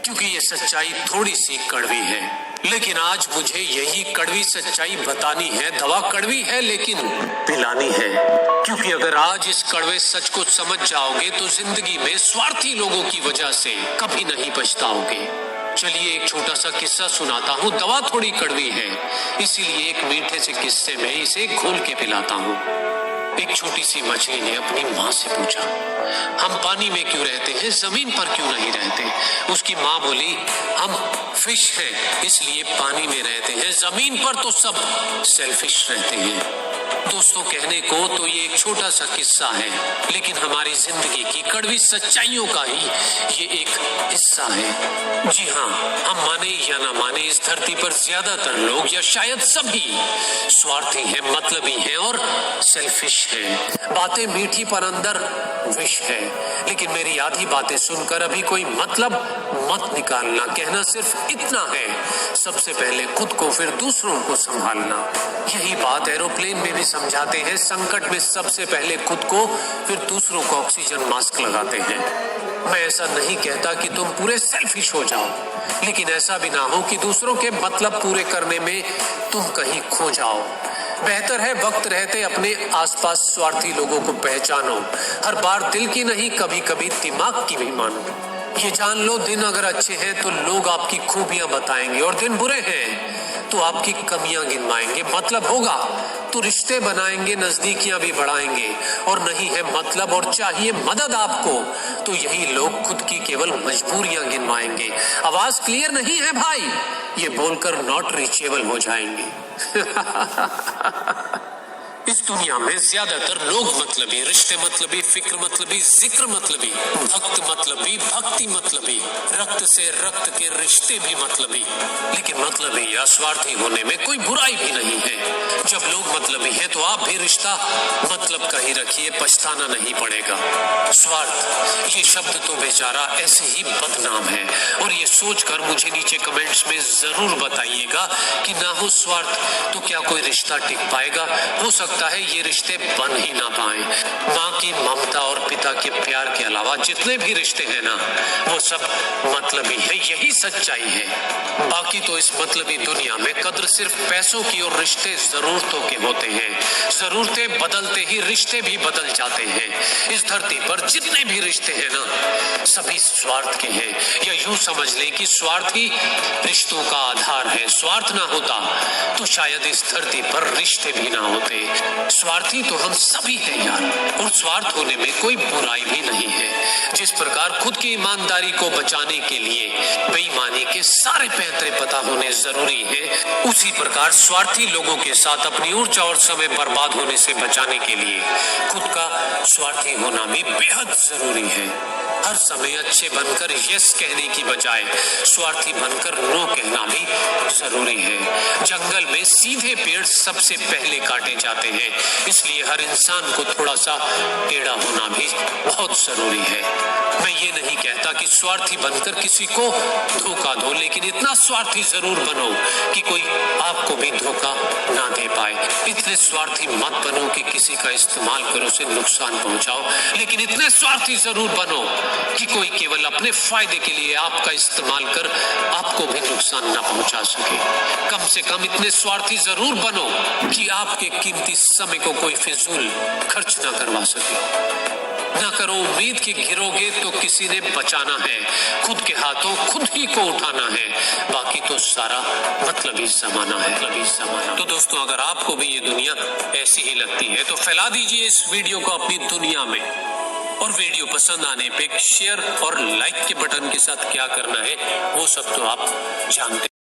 क्योंकि ये सच्चाई थोड़ी सी कड़वी है, लेकिन आज मुझे यही कड़वी सच्चाई बतानी है। दवा कड़वी है लेकिन पिलानी है, क्योंकि अगर आज इस कड़वे सच को समझ जाओगे तो जिंदगी में स्वार्थी लोगों की वजह से कभी नहीं पछताओगे। चलिए एक छोटा सा किस्सा सुनाता हूँ। दवा थोड़ी कड़वी है, इसीलिए एक मीठे से किस्से में इसे घोल के पिलाता हूँ। एक छोटी सी मछली ने अपनी माँ से पूछा, हम पानी में क्यों रहते हैं, जमीन पर क्यों नहीं रहते? उसकी माँ बोली, हम फिश हैं इसलिए पानी में रहते हैं, जमीन पर तो सब सेल्फिश रहते हैं। दोस्तों, कहने को तो ये एक छोटा सा किस्सा है, लेकिन हमारी जिंदगी की कड़वी सच्चाइयों का ही ये एक हिस्सा है। जी हाँ, हम माने या ना माने, इस धरती पर ज्यादातर लोग या शायद सभी स्वार्थी हैं, मतलबी हैं और सेल्फिश हैं। बातें मीठी पर अंदर विष है। लेकिन मेरी आधी बातें सुनकर अभी कोई मतलब मत निकालना। कहना सिर्फ इतना है, सबसे पहले खुद को फिर दूसरों को संभालना। यही बात एरोप्लेन में भी समझाते हैं। संकट में सबसे पहले खुद को फिर दूसरों को ऑक्सीजन मास्क लगाते हैं। मैं ऐसा नहीं कहता कि तुम पूरे सेल्फिश हो जाओ, लेकिन ऐसा भी ना हो कि दूसरों के मतलब पूरे करने में तुम कहीं खो जाओ। बेहतर है वक्त रहते अपने आसपास स्वार्थी लोगों को पहचानो। हर बार दिल की नहीं, कभी कभी दिमाग की भी मानो। ये जान लो, दिन अगर अच्छे हैं तो लोग आपकी खूबियां बताएंगे, और दिन बुरे हैं तो आपकी कमियां गिनवाएंगे। मतलब होगा तो रिश्ते बनाएंगे, नजदीकियां भी बढ़ाएंगे, और नहीं है मतलब और चाहिए मदद आपको तो यही लोग खुद की केवल मजबूरियां गिनवाएंगे। आवाज क्लियर नहीं है भाई, ये बोलकर नॉट रीचेबल हो जाएंगे। इस दुनिया में ज्यादातर लोग मतलबी, रिश्ते मतलबी, फिक्र मतलबी, जिक्र मतलबी, भक्त मतलबी, भक्ति मतलबी, रक्त से रक्त के रिश्ते भी मतलबी। लेकिन मतलबी या स्वार्थी होने में कोई बुराई भी नहीं है। जब लोग मतलबी हैं तो आप भी रिश्ता मतलब का ही रखिए, पछताना नहीं पड़ेगा। स्वार्थ ये शब्द तो बेचारा ऐसे ही बदनाम है, और ये सोचकर मुझे नीचे कमेंट्स में जरूर बताइएगा कि ना हो स्वार्थ तो क्या कोई रिश्ता टिक पाएगा? हो सकता है ये रिश्ते बन ही ना पाए। माँ की ममता और पिता के प्यार के अलावा जितने भी रिश्ते हैं ना, वो सब मतलबी है। यही सच्चाई है। बाकी तो इस मतलबी दुनिया में कद्र सिर्फ पैसों की और रिश्ते जरूरतों के होते हैं। जरूरतें बदलते ही रिश्ते भी बदल जाते हैं। इस धरती पर जितने भी रिश्ते हैं ना, सभी स्वार्थ के हैं, या यूं समझ लें कि स्वार्थ ही रिश्तों का आधार है। स्वार्थ ना होता तो शायद इस धरती पर रिश्ते भी ना होते। स्वार्थी तो हम सभी हैं यार, और स्वार्थ होने में कोई बुराई भी नहीं है। जिस प्रकार खुद की ईमानदारी को बचाने के लिए बेईमानी के सारे पैंतरे पता होने जरूरी है, उसी प्रकार स्वार्थी लोगों के साथ अपनी ऊर्जा और समय बर्बाद होने से बचाने के लिए खुद का स्वार्थी होना भी बेहद जरूरी है। हर समय अच्छे बनकर यस कहने की बजाय स्वार्थी बनकर नो कहना भी जरूरी है। जंगल में सीधे पेड़ सबसे पहले काटे जाते हैं, इसलिए हर इंसान को थोड़ा सा टेढ़ा होना भी बहुत जरूरी है। मैं ये नहीं कहता कि स्वार्थी बनकर किसी को धोखा दो, लेकिन इतना स्वार्थी जरूर बनो कि कोई आपको भी धोखा ना दे पाए। इतने स्वार्थी मत बनो कि किसी का इस्तेमाल कर उसे नुकसान पहुंचाओ, लेकिन इतने स्वार्थी जरूर बनो कि कोई केवल अपने फायदे के लिए आपका इस्तेमाल कर आपको भी नुकसान ना पहुंचा सके। कम से कम इतने स्वार्थी जरूर बनो कि आपके कीमती समय को कोई फिजूल खर्च ना करवा सके। ना करो उम्मीद कि गिरोगे तो किसी ने बचाना है, खुद के हाथों खुद ही को उठाना है, बाकी तो सारा मतलबी जमाना है। तो दोस्तों, अगर आपको भी ये दुनिया ऐसी ही लगती है तो फैला दीजिए इस वीडियो को अपनी दुनिया में, और वीडियो पसंद आने पे शेयर और लाइक के बटन के साथ क्या करना है वो सब तो आप जानते हैं।